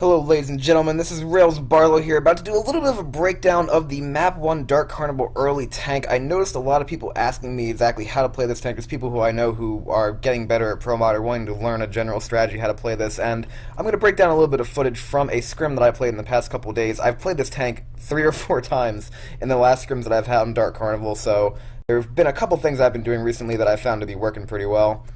Hello ladies and gentlemen, this is Rails Barlow here, about to do a little bit of a breakdown of the Map 1 Dark Carnival early tank. I noticed a lot of people asking me exactly how to play this tank. There's people who I know who are getting better at Pro Mod or wanting to learn a general strategy how to play this, and I'm going to break down a little bit of footage from a scrim that I played in the past couple of days. I've played this tank 3 or 4 times in the last scrims that I've had in Dark Carnival, so there have been a couple things I've been doing recently that I've found to be working pretty well.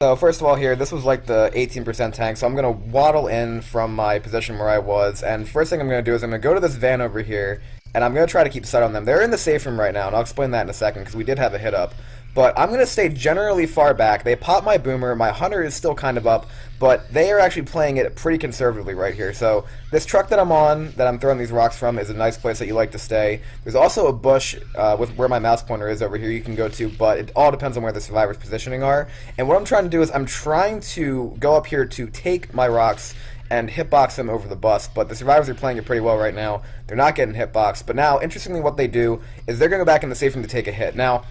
So first of all here, this was like the 18% tank, so I'm going to waddle in from my position where I was, and first thing I'm going to do is I'm going to go to this van over here, and I'm going to try to keep sight on them. They're in the safe room right now, and I'll explain that in a second, because we did have a hit up. But I'm going to stay generally far back. They popped my boomer, my hunter is still kind of up, but they are actually playing it pretty conservatively right here. So this truck that I'm on, that I'm throwing these rocks from, is a nice place that you like to stay. There's also a bush with where my mouse pointer is over here you can go to, but it all depends on where the survivors' positioning are. And what I'm trying to do is I'm trying to go up here to take my rocks and hitbox them over the bus, but the survivors are playing it pretty well right now. They're not getting hitboxed, but now, interestingly, what they do is they're going to go back in the safe room to take a hit. Now,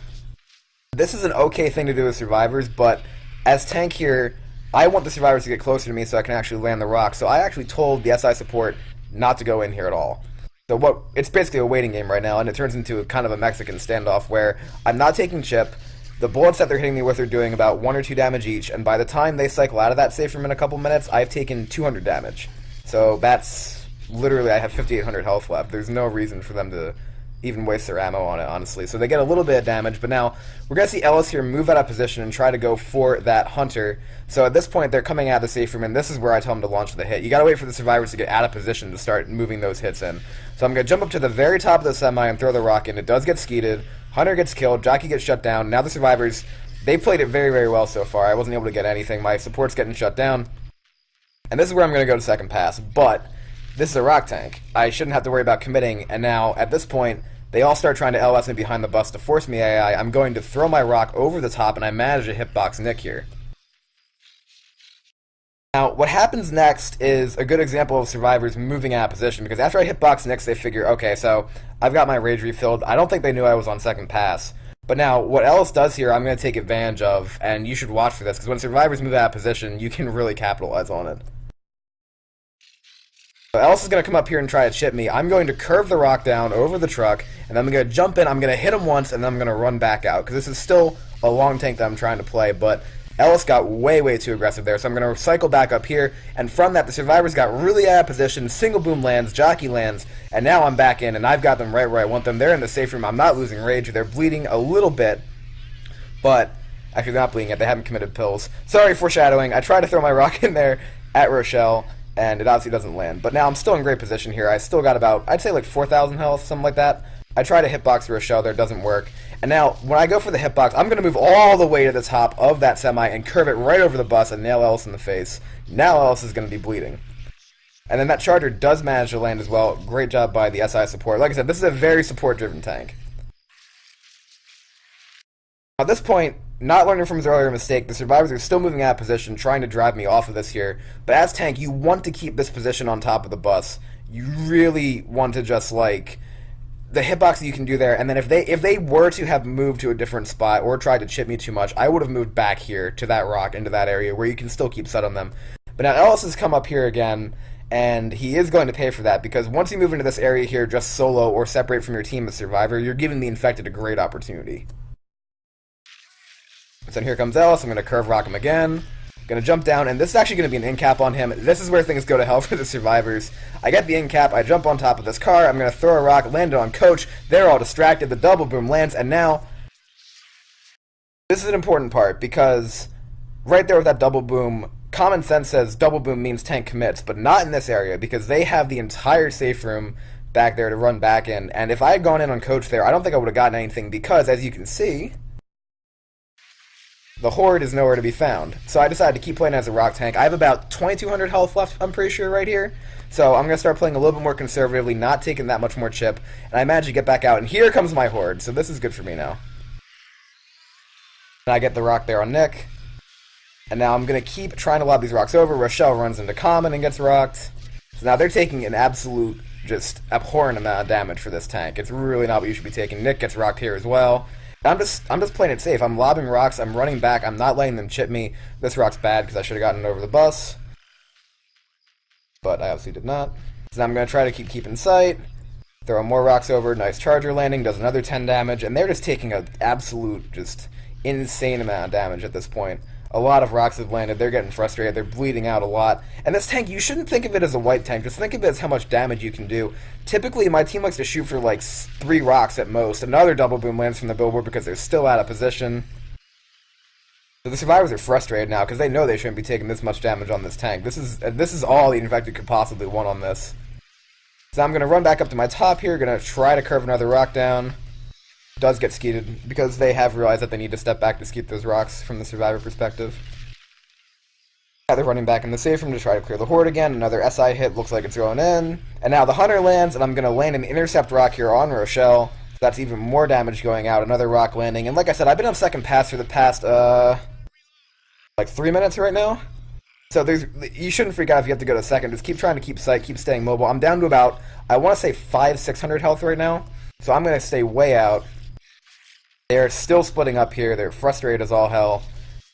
this is an okay thing to do with survivors, but as tank here, I want the survivors to get closer to me so I can actually land the rock. So I actually told the SI support not to go in here at all. So it's basically a waiting game right now, and it turns into kind of a Mexican standoff where I'm not taking chip. The bullets that they're hitting me with are doing about 1 or 2 damage each, and by the time they cycle out of that safe room in a couple minutes, I've taken 200 damage. So that's literally, I have 5,800 health left. There's no reason for them to even waste their ammo on it, honestly. So they get a little bit of damage, but now we're going to see Ellis here move out of position and try to go for that hunter. So at this point, they're coming out of the safe room, and this is where I tell them to launch the hit. You got to wait for the survivors to get out of position to start moving those hits in. So I'm going to jump up to the very top of the semi and throw the rock in. It does get skeeted. Hunter gets killed. Jockey gets shut down. Now the survivors, they played it very, very well so far. I wasn't able to get anything. My support's getting shut down. And this is where I'm going to go to second pass, but this is a rock tank. I shouldn't have to worry about committing, and now, at this point, they all start trying to LS me behind the bus to force me AI. I'm going to throw my rock over the top, and I manage to hitbox Nick here. Now, what happens next is a good example of survivors moving out of position, because after I hitbox Nick, they figure, okay, so I've got my rage refilled. I don't think they knew I was on second pass. But now, what Ellis does here, I'm going to take advantage of, and you should watch for this, because when survivors move out of position, you can really capitalize on it. So Ellis is going to come up here and try to chip me. I'm going to curve the rock down over the truck, and then I'm going to jump in, I'm going to hit him once, and then I'm going to run back out, because this is still a long tank that I'm trying to play, but Ellis got way, way too aggressive there, so I'm going to cycle back up here, and from that, the survivors got really out of position, single boom lands, jockey lands, and now I'm back in, and I've got them right where I want them. They're in the safe room. I'm not losing rage. They're bleeding a little bit, but actually they're not bleeding yet. They haven't committed pills. Sorry, foreshadowing. I tried to throw my rock in there at Rochelle, and it obviously doesn't land. But now I'm still in great position here. I still got about, I'd say like 4,000 health, something like that. I try to hitbox Rochelle there, it doesn't work. And now, when I go for the hitbox, I'm going to move all the way to the top of that semi and curve it right over the bus and nail Ellis in the face. Now Ellis is going to be bleeding. And then that charger does manage to land as well. Great job by the SI support. Like I said, this is a very support-driven tank. At this point, not learning from his earlier mistake, the survivors are still moving out of position, trying to drive me off of this here. But as tank, you want to keep this position on top of the bus. You really want to just, like, the hitbox that you can do there, and then if they were to have moved to a different spot or tried to chip me too much, I would have moved back here to that rock, into that area where you can still keep set on them. But now Ellis has come up here again, and he is going to pay for that, because once you move into this area here just solo or separate from your team as survivor, you're giving the infected a great opportunity. So here comes Ellis. I'm going to curve rock him again. Going to jump down, and this is actually going to be an in cap on him. This is where things go to hell for the survivors. I get the in cap, I jump on top of this car, I'm going to throw a rock, land it on Coach. They're all distracted, the double boom lands, and now this is an important part, because right there with that double boom, common sense says double boom means tank commits, but not in this area, because they have the entire safe room back there to run back in, and if I had gone in on Coach there, I don't think I would have gotten anything, because as you can see, the horde is nowhere to be found. So I decided to keep playing as a rock tank. I have about 2,200 health left, I'm pretty sure, right here. So I'm going to start playing a little bit more conservatively, not taking that much more chip. And I managed to get back out, and here comes my horde. So this is good for me now. And I get the rock there on Nick. And now I'm going to keep trying to lob these rocks over. Rochelle runs into Common and gets rocked. So now they're taking an absolute, just abhorrent amount of damage for this tank. It's really not what you should be taking. Nick gets rocked here as well. I'm just playing it safe. I'm lobbing rocks, I'm running back, I'm not letting them chip me. This rock's bad because I should have gotten it over the bus. but I obviously did not. So now I'm going to try to keep in sight, throw more rocks over, nice charger landing, does another 10 damage, and they're just taking an absolute, just insane amount of damage at this point. A lot of rocks have landed, they're getting frustrated, they're bleeding out a lot. And this tank, you shouldn't think of it as a wipe tank, just think of it as how much damage you can do. Typically, my team likes to shoot for like 3 rocks at most. Another double boom lands from the billboard because they're still out of position. So the survivors are frustrated now because they know they shouldn't be taking this much damage on this tank. This is all the infected could possibly want on this. So I'm going to run back up to my top here, going to try to curve another rock down. Does get skeeted because they have realized that they need to step back to skeet those rocks from the survivor perspective. Yeah, they're running back in the safe room to try to clear the horde again. Another SI hit, looks like it's going in. And now the hunter lands, and I'm going to land an intercept rock here on Rochelle. So that's even more damage going out. Another rock landing. And like I said, I've been on second pass for the past, like 3 minutes right now. So you shouldn't freak out if you have to go to second. Just keep trying to keep sight, keep staying mobile. I'm down to about, I want to say 600 health right now. So I'm going to stay way out. They're still splitting up here. They're frustrated as all hell.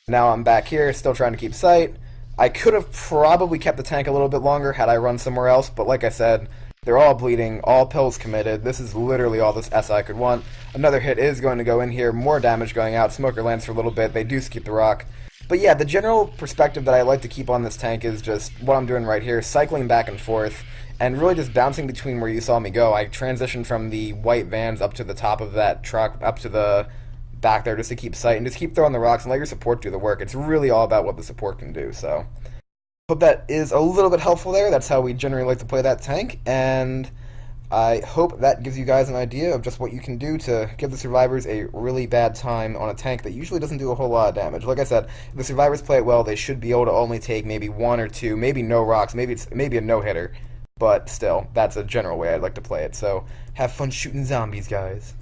Now I'm back here, still trying to keep sight. I could have probably kept the tank a little bit longer had I run somewhere else, but like I said, they're all bleeding, all pills committed. This is literally all this SI could want. Another hit is going to go in here, more damage going out. Smoker lands for a little bit. They do skeet the rock. But yeah, the general perspective that I like to keep on this tank is just what I'm doing right here, cycling back and forth, and really just bouncing between where you saw me go. I transitioned from the white vans up to the top of that truck, up to the back there just to keep sight, and just keep throwing the rocks and let your support do the work. It's really all about what the support can do, so hope that is a little bit helpful there. That's how we generally like to play that tank, and I hope that gives you guys an idea of just what you can do to give the survivors a really bad time on a tank that usually doesn't do a whole lot of damage. Like I said, if the survivors play it well, they should be able to only take maybe 1 or 2, maybe no rocks, maybe a no-hitter. But still, that's a general way I'd like to play it. So, have fun shooting zombies, guys.